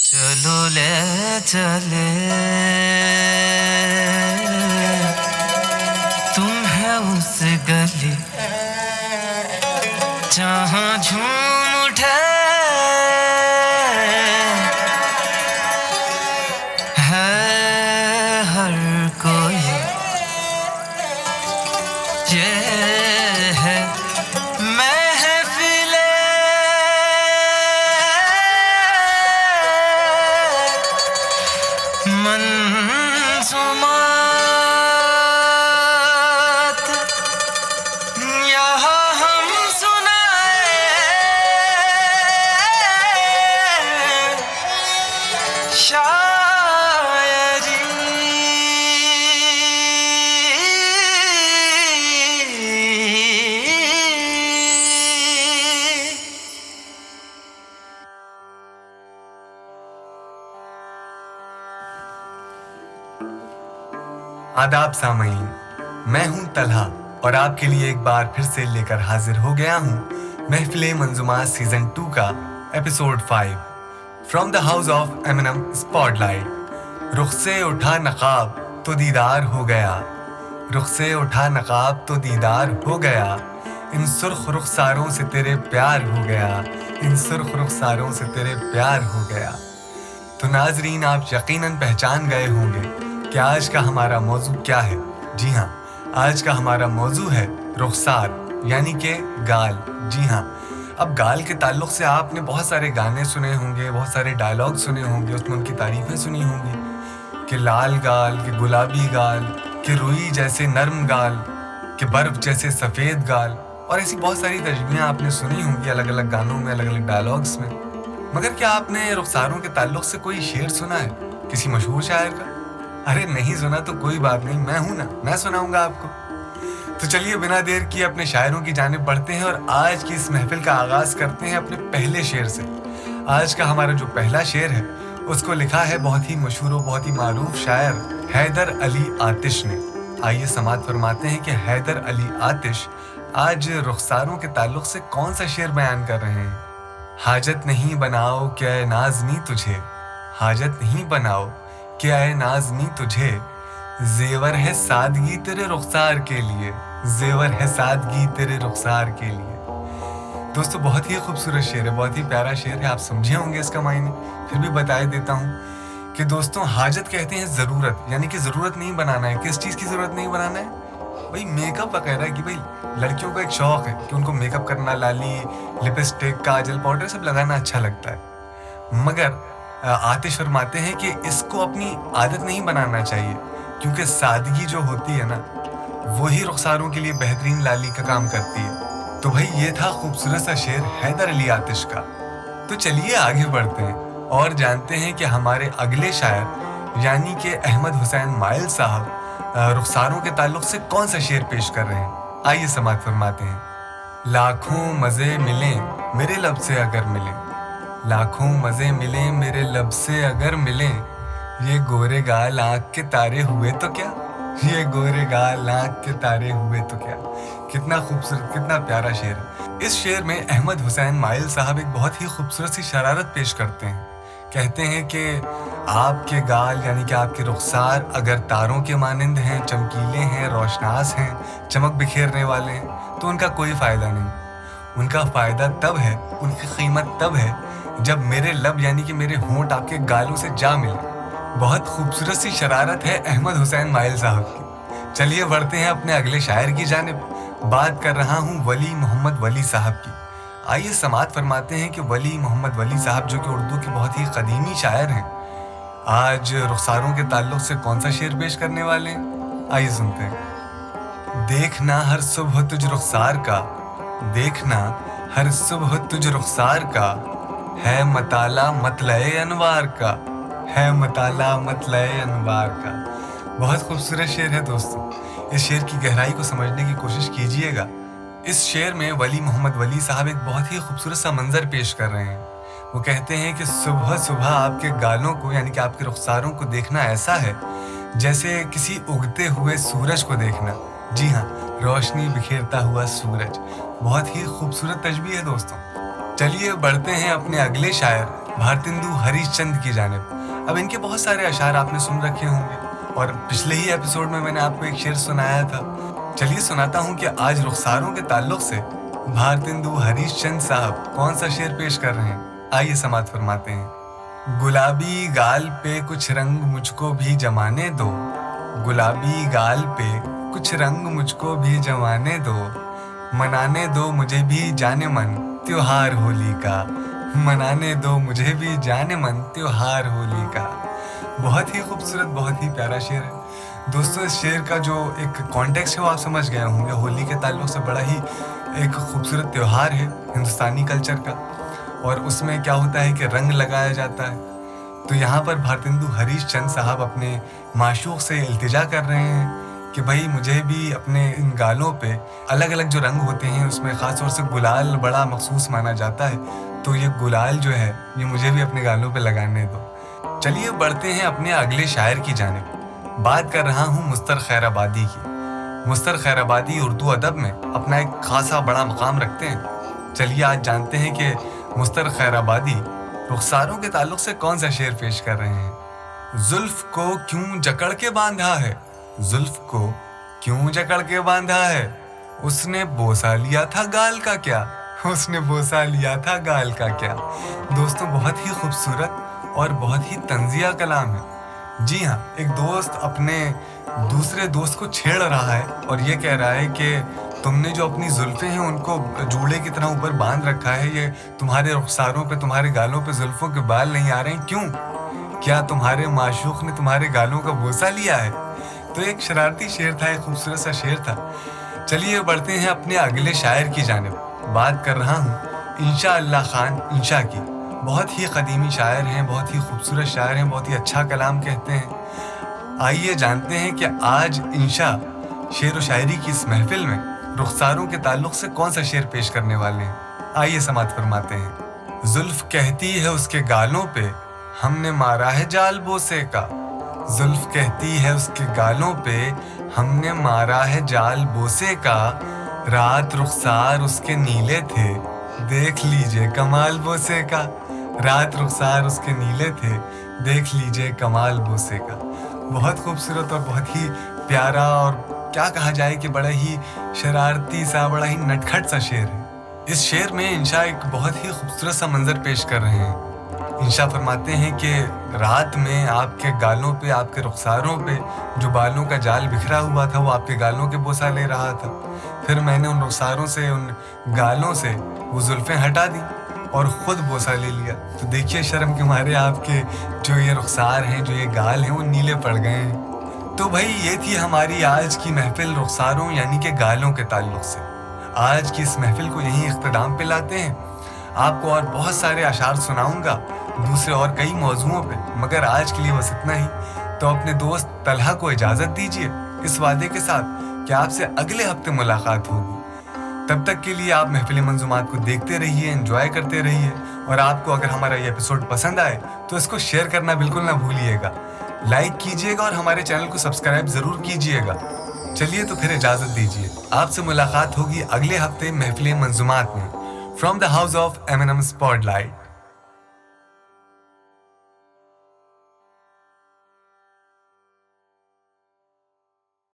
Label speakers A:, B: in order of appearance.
A: चलो ले चले तुम्हें उस गली जहाँ झूम उठे है हर कोई। ये है महफिले मंसूमात यहाँ हम सुनाए शायरी।
B: आदाब सामईन, मैं हूं तलहा और आपके लिए एक बार फिर से लेकर हाजिर हो गया हूं महफिले मंजुमात सीजन 2 का episode 5 from the house of Eminem spotlight. रुख से उठा नकाब तो दीदार हो गया, रुख से उठा नकाब तो दीदार हो गया, इन सुर्ख रुखसारों से तेरे प्यार हो गया, इन सुर्ख रुखसारों से तेरे प्यार हो गया। तो नाजरीन, आप यकीनन पहचान गए होंगे कि आज का हमारा मौजू क्या है। जी हाँ, आज का हमारा मौजू है रुखसार यानी कि गाल। जी हाँ, अब गाल के ताल्लुक से आपने बहुत सारे गाने सुने होंगे, बहुत सारे डायलॉग सुने होंगे, उसमें उनकी तारीफ़ें सुनी होंगी कि लाल गाल, कि गुलाबी गाल, कि रुई जैसे नरम गाल, कि बर्फ़ जैसे सफ़ेद गाल, और ऐसी बहुत सारी तशबीहें आपने सुनी होंगी अलग अलग गानों में, अलग अलग डायलॉग्स में। मगर क्या आपने रुखसारों के ताल्लुक से कोई शेर सुना है किसी मशहूर शायर का? अरे नहीं सुना तो कोई बात नहीं, मैं हूं ना, मैं सुनाऊंगा आपको। तो चलिए बिना देर किए अपने शायरों की जानिब बढ़ते हैं और आज की इस महफिल का आगाज करते हैं अपने पहले शेर से। आज का हमारा जो पहला शेर है उसको लिखा है बहुत ही मशहूर और बहुत ही मारूफ शायर हैदर अली आतिश ने। आइए समाअत फरमाते हैं कि हैदर अली आतिश आज रुखसारों के ताल्लुक से कौन सा शेर बयान कर रहे हैं। हाजत नहीं बनाओ क्या ए नाज़नी तुझे, हाजत नहीं बनाओ क्या ए नाज़नी तुझे, जेवर है सादगी तेरे रुखसार के लिए, जेवर है सादगी तेरे रुखसार के लिए। दोस्तों, बहुत ही खूबसूरत शेर है, बहुत ही प्यारा शेर है, आप समझे होंगे इसका मायने, फिर भी बता देता हूँ कि दोस्तों हाजत कहते हैं ज़रूरत, यानी कि ज़रूरत नहीं बनाना है। किस चीज़ की ज़रूरत नहीं बनाना है? भाई मेकअप वगैरह की। भाई लड़कियों का एक शौक़ है कि उनको मेकअप करना, लाली, लिपस्टिक, काजल, पाउडर सब लगाना अच्छा लगता है। मगर आतिश फरमाते हैं कि इसको अपनी आदत नहीं बनाना चाहिए, क्योंकि सादगी जो होती है ना, वही रुखसारों के लिए बेहतरीन लाली का काम करती है। तो भाई ये था खूबसूरत सा शेर हैदर अली आतिश का। तो चलिए आगे बढ़ते हैं और जानते हैं कि हमारे अगले शायर यानी कि अहमद हुसैन माइल साहब रुखसारों के ताल्लुक से कौन सा शेर पेश कर रहे हैं। आइए समाअत फरमाते हैं। लाखों मज़े मिलें मेरे लब से अगर मिलें, लाखों मज़े मिलें मेरे लब से अगर मिलें, ये गोरे गाल आँख के तारे हुए तो क्या, ये गोरे गाल आँख के तारे हुए तो क्या। कितना खूबसूरत, कितना प्यारा शेर है। इस शेर में अहमद हुसैन माइल साहब एक बहुत ही खूबसूरत सी शरारत पेश करते हैं। कहते हैं कि आपके गाल यानी कि आपके रुखसार अगर तारों के मानिंद हैं, चमकीले हैं, रोशनास हैं, चमक बिखेरने वाले हैं, तो उनका कोई फ़ायदा नहीं। उनका फ़ायदा तब है, उनकी कीमत तब है जब मेरे लब यानी कि मेरे होंठ आपके गालों से जा मिले। बहुत खूबसूरत सी शरारत है अहमद हुसैन माइल साहब की। चलिए बढ़ते हैं अपने अगले शायर की जानिब। बात कर रहा हूँ वली मोहम्मद वली साहब की। आइए समाअत फरमाते हैं कि वली मोहम्मद वली साहब जो कि उर्दू के बहुत ही कदीमी शायर हैं, आज रुखसारों के ताल्लुक से कौन सा शेर पेश करने वाले हैं। आइए सुनते हैं। देखना हर सुबह तुझ रुखसार का, देखना हर सुबह तुझ रुखसार का, है मताला मतलए अनवार का, है मताला मतलए अनवार का। बहुत खूबसूरत शेर है दोस्तों। इस शेर की गहराई को समझने की कोशिश कीजिएगा। इस शेर में वली मोहम्मद वली साहब एक बहुत ही खूबसूरत सा मंजर पेश कर रहे हैं। वो कहते हैं कि सुबह सुबह आपके गालों को यानी कि आपके रुखसारों को देखना ऐसा है जैसे किसी उगते हुए सूरज को देखना। जी हाँ, रोशनी बिखेरता हुआ सूरज। बहुत ही खूबसूरत तशबीह है दोस्तों। चलिए बढ़ते हैं अपने अगले शायर भारतेंदु हरीश चंद की जानिब। अब इनके बहुत सारे अशार आपने सुन रखे होंगे और पिछले ही एपिसोड में मैंने आपको एक शेर सुनाया था। चलिए सुनाता हूँ कि आज रुखसारों के ताल्लुक से भारतेंदु हरीश चंद साहब कौन सा शेर पेश कर रहे हैं। आइए समात फरमाते हैं। गुलाबी गाल पे कुछ रंग मुझको भी जमाने दो, गुलाबी गाल पे कुछ रंग मुझको भी जमाने दो, मनाने दो मुझे भी जाने मन त्योहार होली का, मनाने दो मुझे भी जाने मन त्योहार होली का। बहुत ही खूबसूरत, बहुत ही प्यारा शेर है दोस्तों। इस शेर का जो एक कॉन्टेक्स्ट है वो आप समझ गए होंगे। होली के ताल्लुक से बड़ा ही एक खूबसूरत त्यौहार है हिंदुस्तानी कल्चर का, और उसमें क्या होता है कि रंग लगाया जाता है। तो यहाँ पर भारतेंदु हरीश चंद साहब अपने माशूक से इल्तिजा कर रहे हैं कि भाई मुझे भी अपने इन गालों पे अलग अलग जो रंग होते हैं उसमें ख़ास तौर से गुलाल बड़ा मखसूस माना जाता है, तो ये गुलाल जो है ये मुझे भी अपने गालों पे लगाने दो। चलिए बढ़ते हैं अपने अगले शायर की जानिब। बात कर रहा हूँ मुस्तर खैराबादी की। मुस्तर खैराबादी उर्दू अदब में अपना एक खासा बड़ा मकाम रखते हैं। चलिए आज जानते हैं कि मुस्तर खैराबादी रुखसारों के ताल्लुक से कौन सा शेर पेश कर रहे हैं। जुल्फ को क्यों जकड़ के बांधा है, जुल्फ को क्यों जकड़ के बांधा है, उसने बोसा लिया था गाल का क्या, उसने बोसा लिया था गाल का क्या। दोस्तों बहुत ही खूबसूरत और बहुत ही तंजिया कलाम है। जी हाँ, एक दोस्त अपने दूसरे दोस्त को छेड़ रहा है और ये कह रहा है कि तुमने जो अपनी जुल्फें हैं उनको जूड़े की तरह ऊपर बांध रखा है, ये तुम्हारे रुखसारों पे तुम्हारे गालों पे जुल्फों के बाल नहीं आ रहे हैं, क्यों? क्या तुम्हारे माशूक ने तुम्हारे गालों का बोसा लिया है? तो एक शरारती शेर था, एक खूबसूरत सा शेर था। चलिए बढ़ते हैं अपने अगले शायर की जानिब। बात कर रहा हूँ इंशा अल्लाह खान इंशा की। बहुत ही कदीमी शायर हैं, बहुत ही खूबसूरत शायर हैं, बहुत ही अच्छा कलाम कहते हैं। आइए जानते हैं कि आज इंशा शेर व शायरी की इस महफिल में रुखसारों के ताल्लुक से कौन सा शेर पेश करने वाले हैं। आइए समात फरमाते हैं। जुल्फ कहती है उसके गालों पे हमने मारा है जाल बोसे का, जुल्फ कहती है उसके गालों पे हमने मारा है जाल बोसे का, रात रुखसार उसके नीले थे देख लीजिए कमाल बोसे का, रात रुखसार उसके नीले थे देख लीजिए कमाल बोसे का। बहुत खूबसूरत और बहुत ही प्यारा और क्या कहा जाए कि बड़ा ही शरारती सा, बड़ा ही नटखट सा शेर है। इस शेर में इंशा एक बहुत ही खूबसूरत सा मंजर पेश कर रहे हैं। इंशा फरमाते हैं कि रात में आपके गालों पे, आपके रुखसारों पे जो बालों का जाल बिखरा हुआ था वो आपके गालों के बोसा ले रहा था। फिर मैंने उन रुखसारों से, उन गालों से वो जुल्फें हटा दी और ख़ुद बोसा ले लिया। तो देखिए शर्म के मारे आपके जो ये रुखसार हैं, जो ये गाल हैं, वो नीले पड़ गए हैं। तो भाई ये थी हमारी आज की महफिल रुखसारों यानी कि गालों के ताल्लुक से। आज की इस महफिल को यहीं इख्तिताम पे लाते हैं। आपको और बहुत सारे अशार सुनाऊंगा दूसरे और कई मौजूओं पे, मगर आज के लिए बस इतना ही। तो अपने दोस्त तलहा को इजाज़त दीजिए इस वादे के साथ कि आपसे अगले हफ्ते मुलाकात होगी। तब तक के लिए आप महफिल मंजूमात को देखते रहिए, एंजॉय करते रहिए, और आपको अगर हमारा ये एपिसोड पसंद आए तो इसको शेयर करना बिल्कुल ना भूलिएगा, लाइक कीजिएगा और हमारे चैनल को सब्सक्राइब ज़रूर कीजिएगा। चलिए तो फिर इजाज़त दीजिए, आपसे मुलाकात होगी अगले हफ्ते महफिल मंजूमात में। From the house of M&M Spotlight।